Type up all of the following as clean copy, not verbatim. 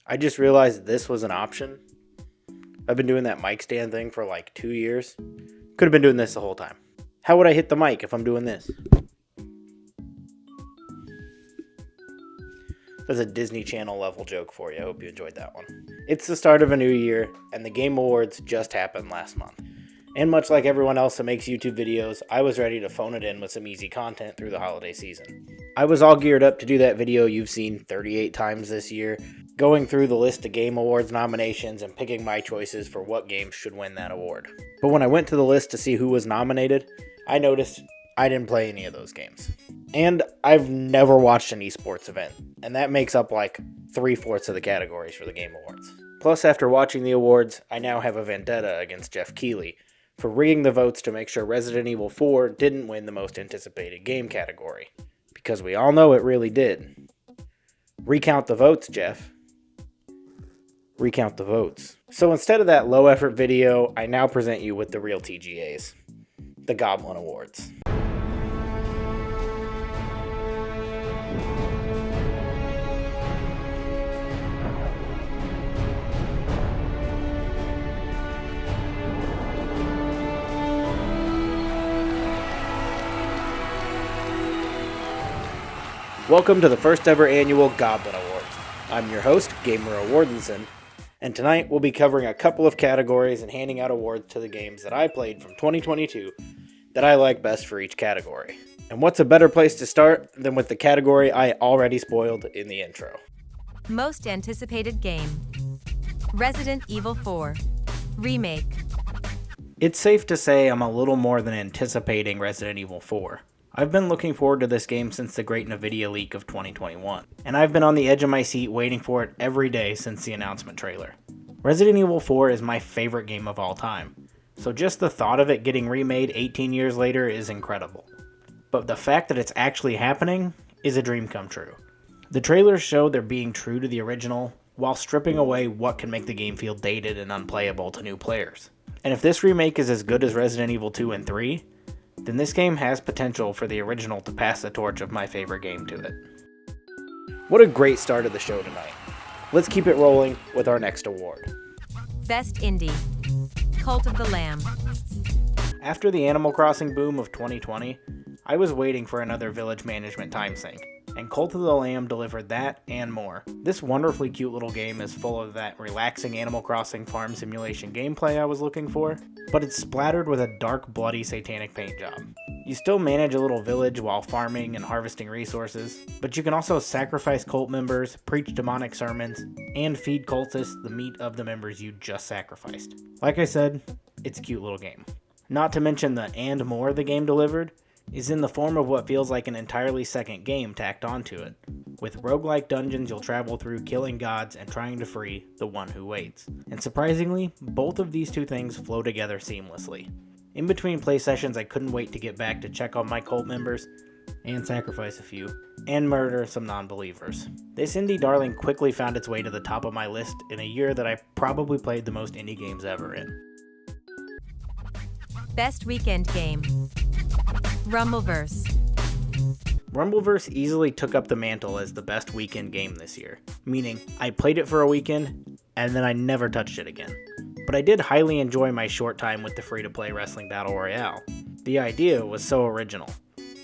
I just realized this was an option. I've been doing that mic stand thing for like 2 years. Could have been doing this the whole time. How would I hit the mic if I'm doing this? That's a Disney Channel level joke for you. I hope you enjoyed that one. It's the start of a new year, and the Game Awards just happened last month. And much like everyone else that makes YouTube videos, I was ready to phone it in with some easy content through the holiday season. I was all geared up to do that video you've seen 38 times this year, going through the list of Game Awards nominations and picking my choices for what games should win that award. But when I went to the list to see who was nominated, I noticed I didn't play any of those games. And I've never watched an esports event, and that makes up like 3/4 of the categories for the Game Awards. Plus, after watching the awards, I now have a vendetta against Jeff Keighley for rigging the votes to make sure Resident Evil 4 didn't win the most anticipated game category. Because we all know it really did. Recount the votes, Jeff. Recount the votes. So instead of that low effort video, I now present you with the real TGAs. The Goblin Awards. Welcome to the first ever annual Goblin Awards. I'm your host, Gamer Awardenson, and tonight we'll be covering a couple of categories and handing out awards to the games that I played from 2022 that I like best for each category. And what's a better place to start than with the category I already spoiled in the intro? Most anticipated game. Resident Evil 4 Remake. It's safe to say I'm a little more than anticipating Resident Evil 4. I've been looking forward to this game since the great NVIDIA leak of 2021, and I've been on the edge of my seat waiting for it every day since the announcement trailer. Resident Evil 4 is my favorite game of all time, so just the thought of it getting remade 18 years later is incredible. But the fact that it's actually happening is a dream come true. The trailers show they're being true to the original, while stripping away what can make the game feel dated and unplayable to new players. And if this remake is as good as Resident Evil 2 and 3, then this game has potential for the original to pass the torch of my favorite game to it. What a great start of the show tonight. Let's keep it rolling with our next award. Best Indie. Cult of the Lamb. After the Animal Crossing boom of 2020, I was waiting for another village management time sink, and Cult of the Lamb delivered that and more. This wonderfully cute little game is full of that relaxing Animal Crossing farm simulation gameplay I was looking for, but it's splattered with a dark, bloody, satanic paint job. You still manage a little village while farming and harvesting resources, but you can also sacrifice cult members, preach demonic sermons, and feed cultists the meat of the members you just sacrificed. Like I said, it's a cute little game. Not to mention the and more the game delivered is in the form of what feels like an entirely second game tacked onto it, with roguelike dungeons you'll travel through killing gods and trying to free the one who waits. And surprisingly, both of these two things flow together seamlessly. In between play sessions, I couldn't wait to get back to check on my cult members, and sacrifice a few, and murder some non-believers. This indie darling quickly found its way to the top of my list in a year that I probably played the most indie games ever in. Best Weekend Game. Rumbleverse. Rumbleverse easily took up the mantle as the best weekend game this year, meaning I played it for a weekend, and then I never touched it again. But I did highly enjoy my short time with the free-to-play wrestling battle royale. The idea was so original,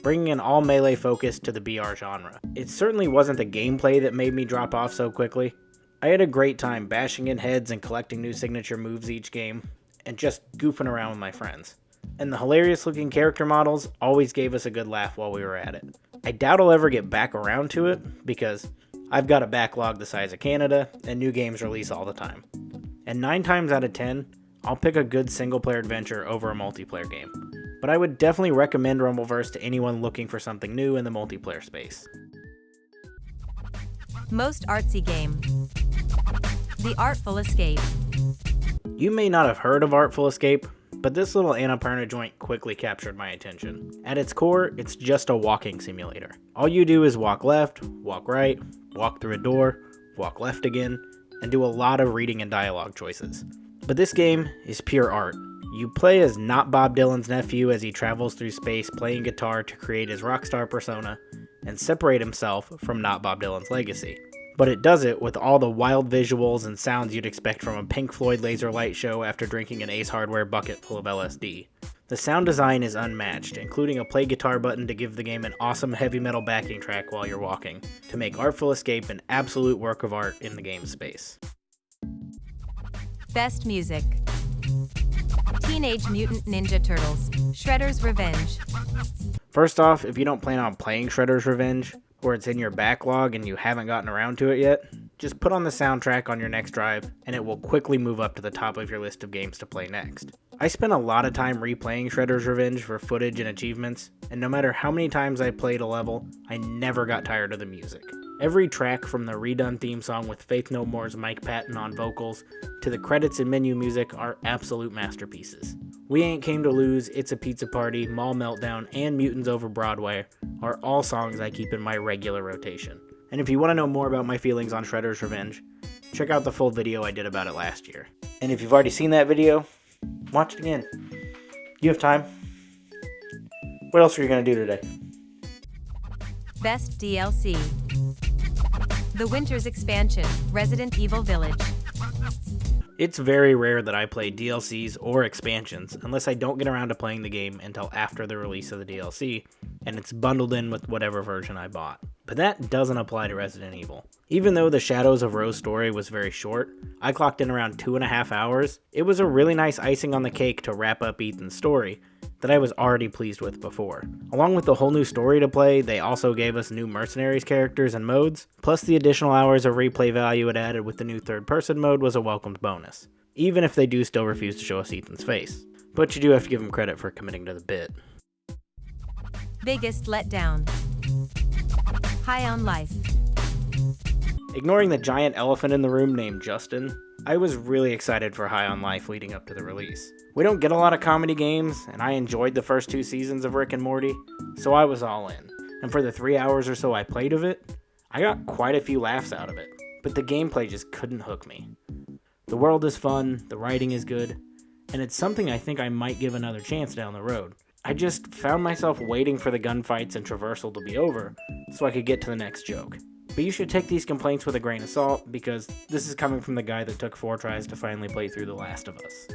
bringing an all melee focus to the BR genre. It certainly wasn't the gameplay that made me drop off so quickly. I had a great time bashing in heads and collecting new signature moves each game, and just goofing around with my friends. And the hilarious looking character models always gave us a good laugh while we were at it. I doubt I'll ever get back around to it, because I've got a backlog the size of Canada, and new games release all the time. And 9 times out of 10, I'll pick a good single player adventure over a multiplayer game. But I would definitely recommend Rumbleverse to anyone looking for something new in the multiplayer space. Most artsy game. The Artful Escape. You may not have heard of Artful Escape, but this little Annapurna joint quickly captured my attention. At its core, it's just a walking simulator. All you do is walk left, walk right, walk through a door, walk left again, and do a lot of reading and dialogue choices. But this game is pure art. You play as not Bob Dylan's nephew as he travels through space playing guitar to create his rock star persona and separate himself from not Bob Dylan's legacy. but it does it with all the wild visuals and sounds you'd expect from a Pink Floyd laser light show after drinking an Ace Hardware bucket full of LSD. The sound design is unmatched, including a play guitar button to give the game an awesome heavy metal backing track while you're walking, to make Artful Escape an absolute work of art in the game space. Best music. Teenage Mutant Ninja Turtles, Shredder's Revenge. First off, if you don't plan on playing Shredder's Revenge, or it's in your backlog and you haven't gotten around to it yet, just put on the soundtrack on your next drive and it will quickly move up to the top of your list of games to play next. I spent a lot of time replaying Shredder's Revenge for footage and achievements, and no matter how many times I played a level, I never got tired of the music. Every track from the redone theme song with Faith No More's Mike Patton on vocals to the credits and menu music are absolute masterpieces. We Ain't Came to Lose, It's a Pizza Party, Mall Meltdown, and Mutants Over Broadway are all songs I keep in my regular rotation. And if you want to know more about my feelings on Shredder's Revenge, check out the full video I did about it last year. And if you've already seen that video, watch it again. You have time. What else are you going to do today? Best DLC. The Winter's Expansion, Resident Evil Village. It's very rare that I play DLCs or expansions unless I don't get around to playing the game until after the release of the DLC, and it's bundled in with whatever version I bought. But that doesn't apply to Resident Evil. Even though the Shadows of Rose story was very short, I clocked in around 2.5 hours, it was a really nice icing on the cake to wrap up Ethan's story that I was already pleased with before. Along with the whole new story to play, they also gave us new mercenaries characters and modes, plus the additional hours of replay value it added with the new third-person mode was a welcomed bonus, even if they do still refuse to show us Ethan's face. But you do have to give them credit for committing to the bit. Biggest letdown. High on Life. Ignoring the giant elephant in the room named Justin, I was really excited for High on Life leading up to the release. We don't get a lot of comedy games, and I enjoyed the first 2 seasons of Rick and Morty, so I was all in. And for the 3 hours or so I played of it, I got quite a few laughs out of it, but the gameplay just couldn't hook me. The world is fun, the writing is good, and it's something I think I might give another chance down the road. I just found myself waiting for the gunfights and traversal to be over, so I could get to the next joke. But you should take these complaints with a grain of salt, because this is coming from the guy that took 4 tries to finally play through The Last of Us.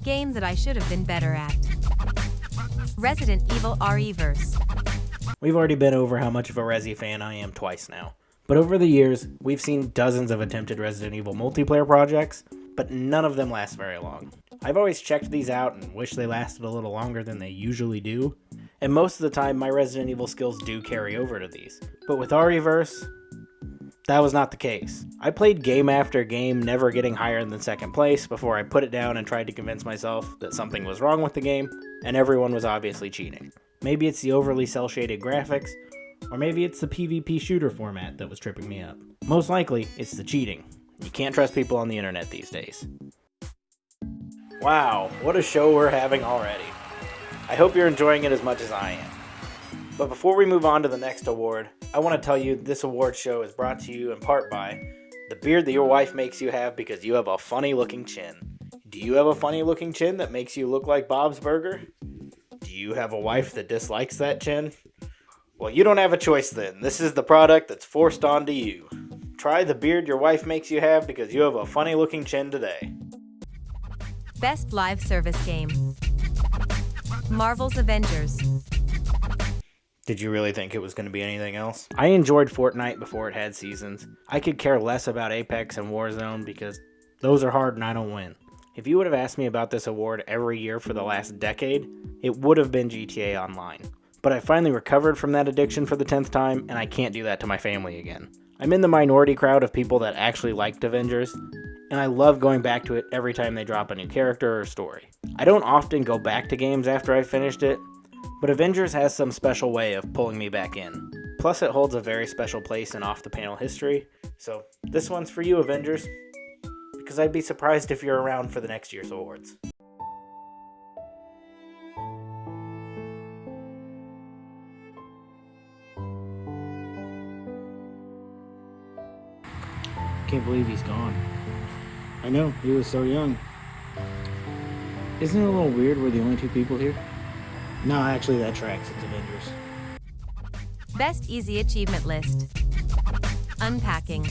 Game that I should have been better at. Resident Evil RE-verse. We've already been over how much of a Resi fan I am twice now. But over the years, we've seen dozens of attempted Resident Evil multiplayer projects, but none of them last very long. I've always checked these out and wish they lasted a little longer than they usually do, and most of the time my Resident Evil skills do carry over to these. But with RE-verse, that was not the case. I played game after game, never getting higher than 2nd place before I put it down and tried to convince myself that something was wrong with the game, and everyone was obviously cheating. Maybe it's the overly cel-shaded graphics, or maybe it's the PvP shooter format that was tripping me up. Most likely, it's the cheating. You can't trust people on the internet these days. Wow, what a show we're having already. I hope you're enjoying it as much as I am. But before we move on to the next award, I want to tell you this award show is brought to you in part by the beard that your wife makes you have because you have a funny looking chin. Do you have a funny looking chin that makes you look like Bob's Burger? Do you have a wife that dislikes that chin? Well, you don't have a choice then. This is the product that's forced onto you. Try the beard your wife makes you have because you have a funny looking chin today. Best live service game. Marvel's Avengers. Did you really think it was going to be anything else? I enjoyed Fortnite before it had seasons. I could care less about Apex and Warzone because those are hard and I don't win. If you would have asked me about this award every year for the last decade, it would have been GTA Online. But I finally recovered from that addiction for the 10th time, and I can't do that to my family again. I'm in the minority crowd of people that actually liked Avengers, and I love going back to it every time they drop a new character or story. I don't often go back to games after I've finished it, but Avengers has some special way of pulling me back in. Plus it holds a very special place in off-the-panel history, so this one's for you, Avengers, because I'd be surprised if you're around for the next year's awards. Can't believe he's gone. I know, he was so young. Isn't it a little weird we're the only 2 people here? No, actually that tracks. It's Avengers. Best easy achievement list. Unpacking.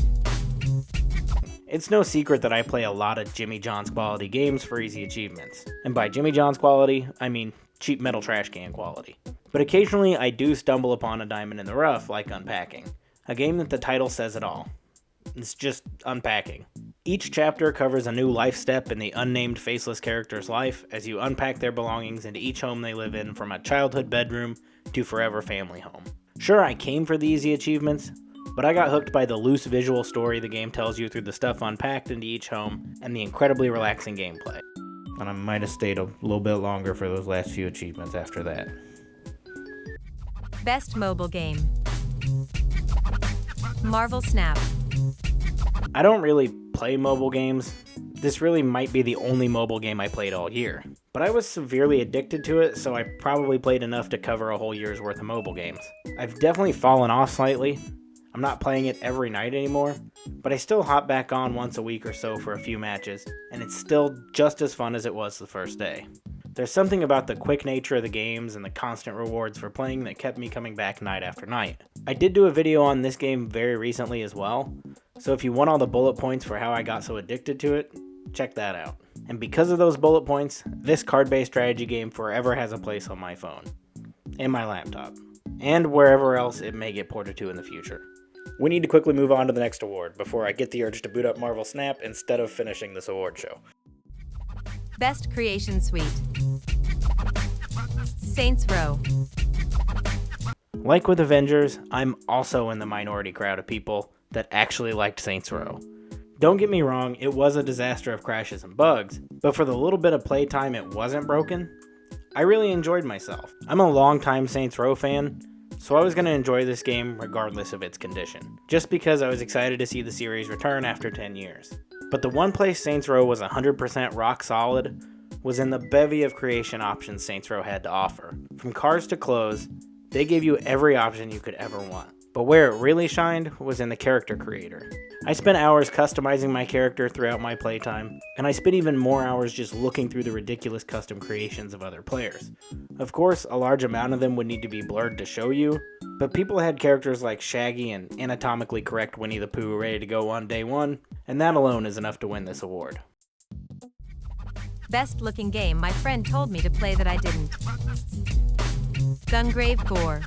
It's no secret that I play a lot of Jimmy John's quality games for easy achievements. And by Jimmy John's quality, I mean cheap metal trash can quality. But occasionally I do stumble upon a diamond in the rough like Unpacking, a game that the title says it all. It's just unpacking. Each chapter covers a new life step in the unnamed faceless character's life as you unpack their belongings into each home they live in, from a childhood bedroom to forever family home. Sure, I came for the easy achievements, but I got hooked by the loose visual story the game tells you through the stuff unpacked into each home and the incredibly relaxing gameplay. And I might have stayed a little bit longer for those last few achievements after that. Best mobile game. Marvel Snap. I don't really play mobile games. This really might be the only mobile game I played all year. But I was severely addicted to it, so I probably played enough to cover a whole year's worth of mobile games. I've definitely fallen off slightly. I'm not playing it every night anymore, but I still hop back on once a week or so for a few matches, and it's still just as fun as it was the first day. There's something about the quick nature of the games and the constant rewards for playing that kept me coming back night after night. I did do a video on this game very recently as well, so if you want all the bullet points for how I got so addicted to it, check that out. And because of those bullet points, this card-based strategy game forever has a place on my phone, and my laptop, and wherever else it may get ported to in the future. We need to quickly move on to the next award before I get the urge to boot up Marvel Snap instead of finishing this award show. Best Creation Suite. Saints Row. Like with Avengers, I'm also in the minority crowd of people that actually liked Saints Row. Don't get me wrong, it was a disaster of crashes and bugs, but for the little bit of playtime it wasn't broken, I really enjoyed myself. I'm a longtime Saints Row fan, so I was going to enjoy this game regardless of its condition, just because I was excited to see the series return after 10 years. But the one place Saints Row was 100% rock solid was in the bevy of creation options Saints Row had to offer. From cars to clothes, they gave you every option you could ever want. But where it really shined was in the character creator. I spent hours customizing my character throughout my playtime, and I spent even more hours just looking through the ridiculous custom creations of other players. Of course, a large amount of them would need to be blurred to show you, but people had characters like Shaggy and anatomically correct Winnie the Pooh ready to go on day one, and that alone is enough to win this award. Best looking game my friend told me to play that I didn't. Gungrave Gore.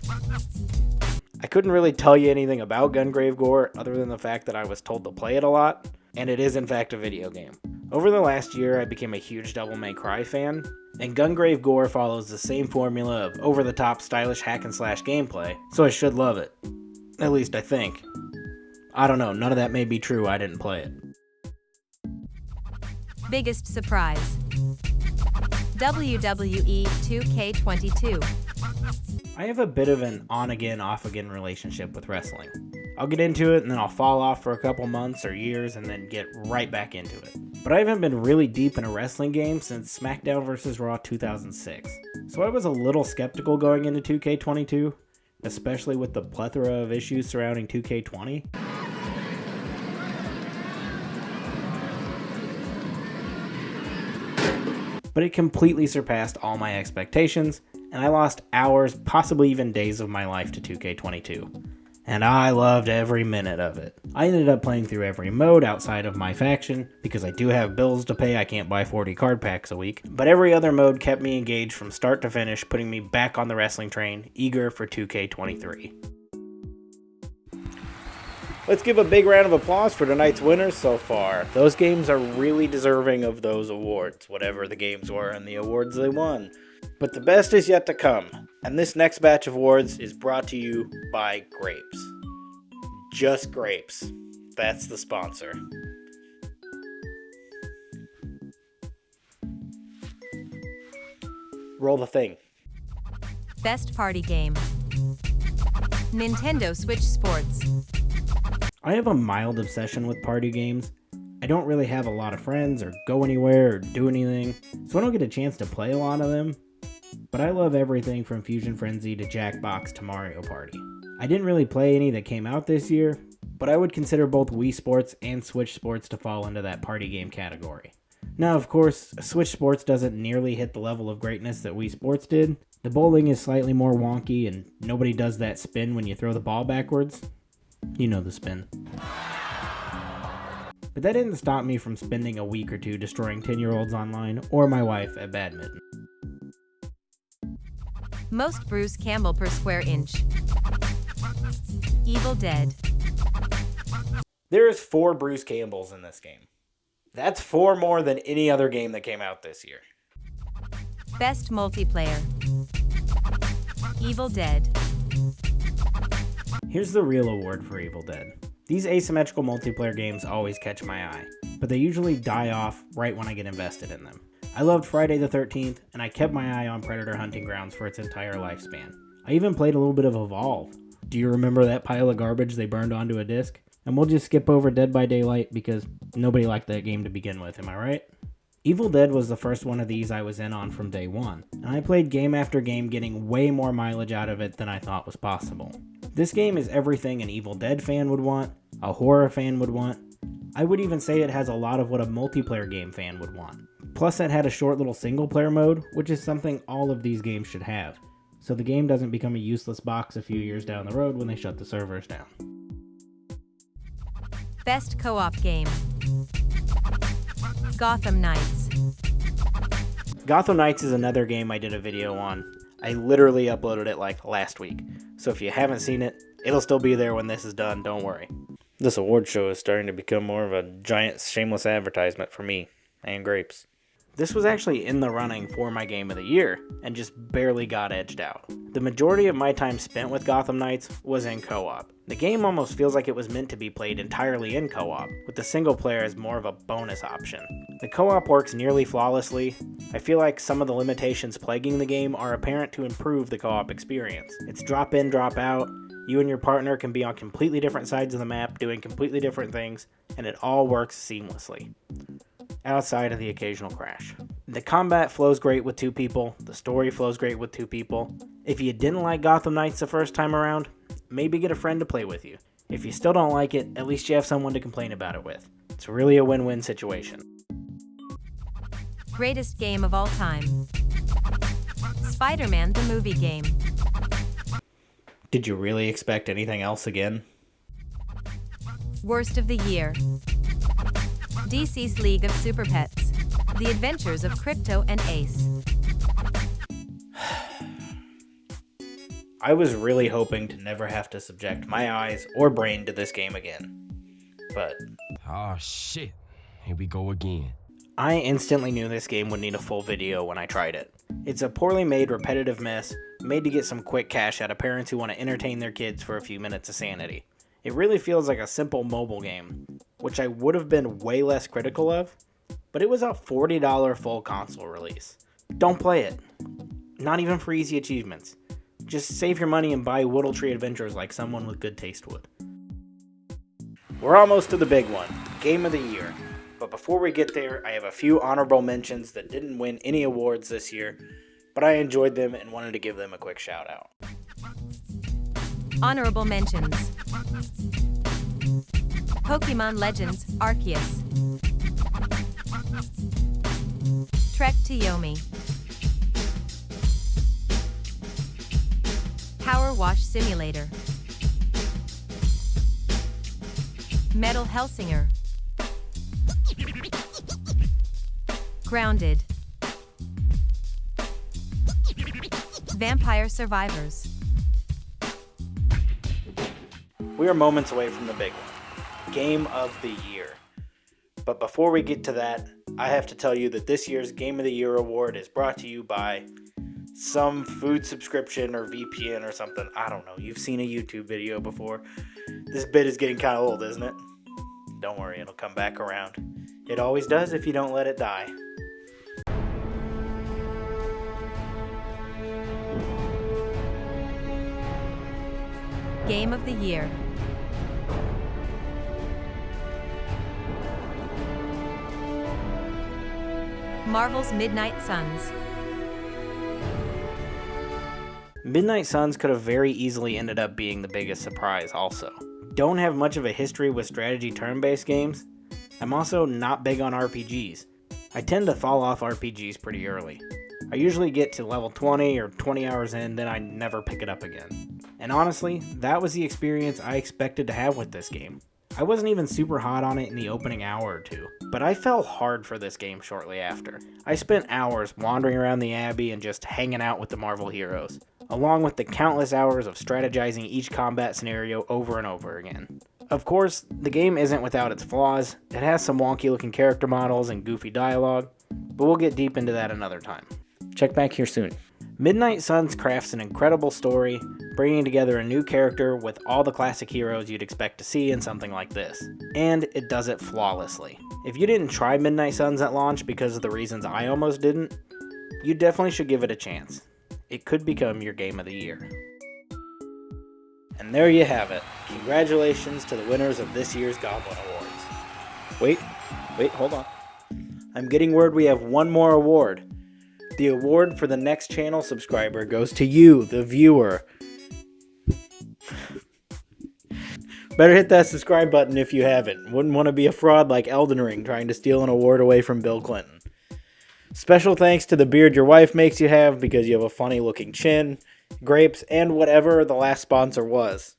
I couldn't really tell you anything about Gungrave Gore other than the fact that I was told to play it a lot, and it is in fact a video game. Over the last year, I became a huge Devil May Cry fan, and Gungrave Gore follows the same formula of over-the-top stylish hack-and-slash gameplay, so I should love it. At least I think. I don't know, none of that may be true, I didn't play it. Biggest surprise. WWE 2K22. I have a bit of an on-again, off-again relationship with wrestling. I'll get into it and then I'll fall off for a couple months or years and then get right back into it. But I haven't been really deep in a wrestling game since SmackDown vs. Raw 2006. So I was a little skeptical going into 2K22, especially with the plethora of issues surrounding 2K20. But it completely surpassed all my expectations, and I lost hours, possibly even days of my life to 2K22. And I loved every minute of it. I ended up playing through every mode outside of my faction, because I do have bills to pay, I can't buy 40 card packs a week. But every other mode kept me engaged from start to finish, putting me back on the wrestling train, eager for 2K23. Let's give a big round of applause for tonight's winners so far. Those games are really deserving of those awards, whatever the games were and the awards they won. But the best is yet to come, and this next batch of awards is brought to you by Grapes. Just Grapes. That's the sponsor. Roll the thing. Best party game. Nintendo Switch Sports. I have a mild obsession with party games. I don't really have a lot of friends or go anywhere or do anything, so I don't get a chance to play a lot of them. But I love everything from Fusion Frenzy to Jackbox to Mario Party. I didn't really play any that came out this year, but I would consider both Wii Sports and Switch Sports to fall into that party game category. Now, of course, Switch Sports doesn't nearly hit the level of greatness that Wii Sports did. The bowling is slightly more wonky and nobody does that spin when you throw the ball backwards. You know the spin. But that didn't stop me from spending a week or two destroying 10-year-olds online or my wife at badminton. Most Bruce Campbell per square inch. Evil Dead. There's 4 Bruce Campbells in this game. That's 4 more than any other game that came out this year. Best multiplayer. Evil Dead. Here's the real award for Evil Dead. These asymmetrical multiplayer games always catch my eye, but they usually die off right when I get invested in them. I loved Friday the 13th, and I kept my eye on Predator Hunting Grounds for its entire lifespan. I even played a little bit of Evolve. Do you remember that pile of garbage they burned onto a disc? And we'll just skip over Dead by Daylight because nobody liked that game to begin with, am I right? Evil Dead was the first one of these I was in on from day one, and I played game after game getting way more mileage out of it than I thought was possible. This game is everything an Evil Dead fan would want, a horror fan would want. I would even say it has a lot of what a multiplayer game fan would want. Plus it had a short little single player mode, which is something all of these games should have, so the game doesn't become a useless box a few years down the road when they shut the servers down. Best co-op game. Gotham Knights. Gotham Knights is another game I did a video on. I literally uploaded it like last week, so if you haven't seen it, it'll still be there when this is done, don't worry. This award show is starting to become more of a giant shameless advertisement for me and Grapes. This was actually in the running for my game of the year, and just barely got edged out. The majority of my time spent with Gotham Knights was in co-op. The game almost feels like it was meant to be played entirely in co-op, with the single player as more of a bonus option. The co-op works nearly flawlessly. I feel like some of the limitations plaguing the game are apparent to improve the co-op experience. It's drop in, drop out. You and your partner can be on completely different sides of the map doing completely different things, and it all works seamlessly, outside of the occasional crash. The combat flows great with 2 people, the story flows great with 2 people. If you didn't like Gotham Knights the first time around, maybe get a friend to play with you. If you still don't like it, at least you have someone to complain about it with. It's really a win-win situation. Greatest game of all time. Spider-Man the movie game. Did you really expect anything else again? Worst of the year. DC's League of Super Pets. The Adventures of Crypto and Ace. I was really hoping to never have to subject my eyes or brain to this game again. But oh shit, here we go again. I instantly knew this game would need a full video when I tried it. It's a poorly made, repetitive mess, made to get some quick cash out of parents who want to entertain their kids for a few minutes of sanity. It really feels like a simple mobile game, which I would have been way less critical of, but it was a $40 full console release. Don't play it. Not even for easy achievements. Just save your money and buy Whittletree Adventures like someone with good taste would. We're almost to the big one, Game of the Year. But before we get there, I have a few honorable mentions that didn't win any awards this year, but I enjoyed them and wanted to give them a quick shout out. Honorable mentions. Pokemon Legends Arceus. Trek to Yomi. Power Wash Simulator. Metal Hellsinger. Grounded. Vampire Survivors. We are moments away from the big one, Game of the Year. But before we get to that, I have to tell you that this year's Game of the Year award is brought to you by some food subscription or VPN or something. I don't know. You've seen a YouTube video before. This bit is getting kind of old, isn't it? Don't worry, it'll come back around. It always does if you don't let it die. Game of the Year. Marvel's Midnight Suns. Midnight Suns could have very easily ended up being the biggest surprise also. Don't have much of a history with strategy turn-based games. I'm also not big on RPGs. I tend to fall off RPGs pretty early. I usually get to level 20 or 20 hours in, then I never pick it up again. And honestly, that was the experience I expected to have with this game. I wasn't even super hot on it in the opening hour or two, but I fell hard for this game shortly after. I spent hours wandering around the Abbey and just hanging out with the Marvel heroes, along with the countless hours of strategizing each combat scenario over and over again. Of course, the game isn't without its flaws. It has some wonky looking character models and goofy dialogue, but we'll get deep into that another time. Check back here soon. Midnight Suns crafts an incredible story, bringing together a new character with all the classic heroes you'd expect to see in something like this. And it does it flawlessly. If you didn't try Midnight Suns at launch because of the reasons I almost didn't, you definitely should give it a chance. It could become your game of the year. And there you have it. Congratulations to the winners of this year's Goblin Awards. Wait, hold on. I'm getting word we have one more award. The award for the next channel subscriber goes to you, the viewer. Better hit that subscribe button if you haven't. Wouldn't want to be a fraud like Elden Ring trying to steal an award away from Bill Clinton. Special thanks to the beard your wife makes you have because you have a funny looking chin, grapes, and whatever the last sponsor was.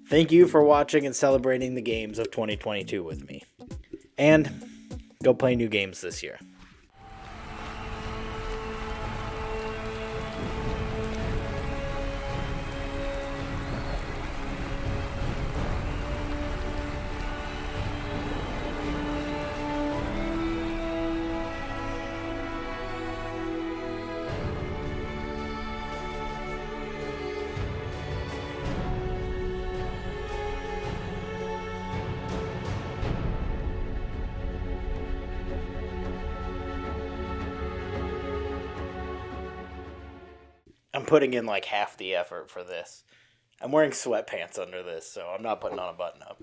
Thank you for watching and celebrating the games of 2022 with me. And go play new games this year. I'm putting in like half the effort for this. I'm wearing sweatpants under this, so I'm not putting on a button up.